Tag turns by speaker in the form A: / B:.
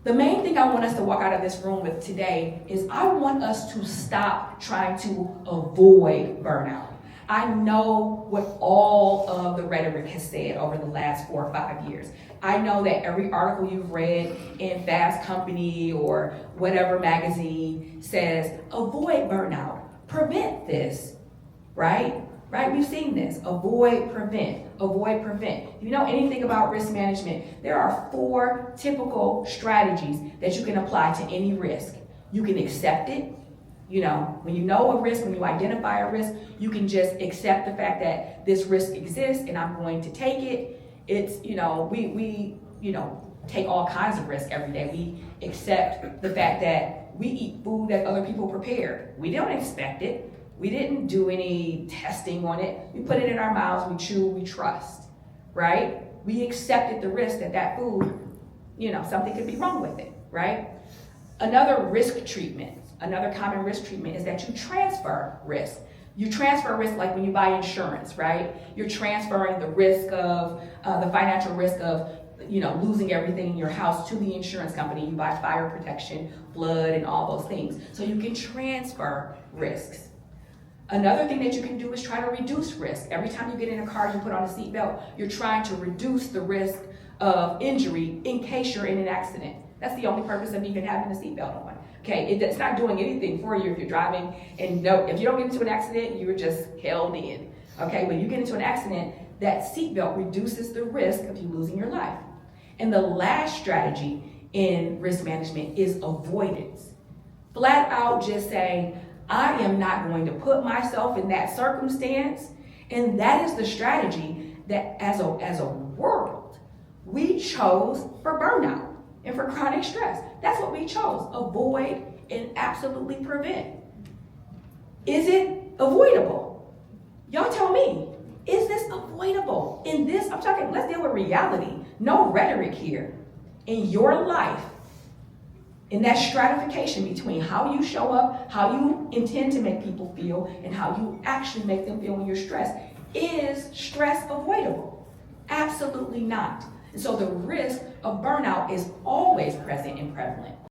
A: The main thing I want us to walk out of this room with today is I want us to stop trying to avoid burnout. I know what all of the rhetoric has said over the last 4 or 5 years. I know that every article you've read in Fast Company or whatever magazine says, avoid burnout, prevent this, right? Right? We've seen this. Avoid, prevent, avoid, prevent. If you know anything about risk management, there are 4 typical strategies that you can apply to any risk. You can accept it. You know, when you know a risk, when you identify a risk, you can just accept the fact that this risk exists and I'm going to take it. It's, you know, we take all kinds of risk every day. We accept the fact that we eat food that other people prepared. We don't expect it. We didn't do any testing on it. We put it in our mouths, we chew, we trust, right? We accepted the risk that that food, you know, something could be wrong with it, right? Another risk treatment, another common risk treatment is that you transfer risk. You transfer risk like when you buy insurance, right? You're transferring the risk of, the financial risk of, you know, losing everything in your house to the insurance company. You buy fire protection, flood, and all those things. So you can transfer risks. Another thing that you can do is try to reduce risk. Every time you get in a car, you put on a seatbelt, you're trying to reduce the risk of injury in case you're in an accident. That's the only purpose of even having a seatbelt on. Okay, it's not doing anything for you if you're driving, and no, if you don't get into an accident, you're just held in. Okay, when you get into an accident, that seatbelt reduces the risk of you losing your life. And the last strategy in risk management is avoidance. Flat out just saying, I am not going to put myself in that circumstance. And that is the strategy that as a world, we chose for burnout and for chronic stress. That's what we chose, avoid and absolutely prevent. Is it avoidable? Y'all tell me, is this avoidable? In this, I'm talking, let's deal with reality. No rhetoric here. In your life, in that stratification between how you show up, how you intend to make people feel, and how you actually make them feel when you're stressed. Is stress avoidable? Absolutely not. And so the risk of burnout is always present and prevalent.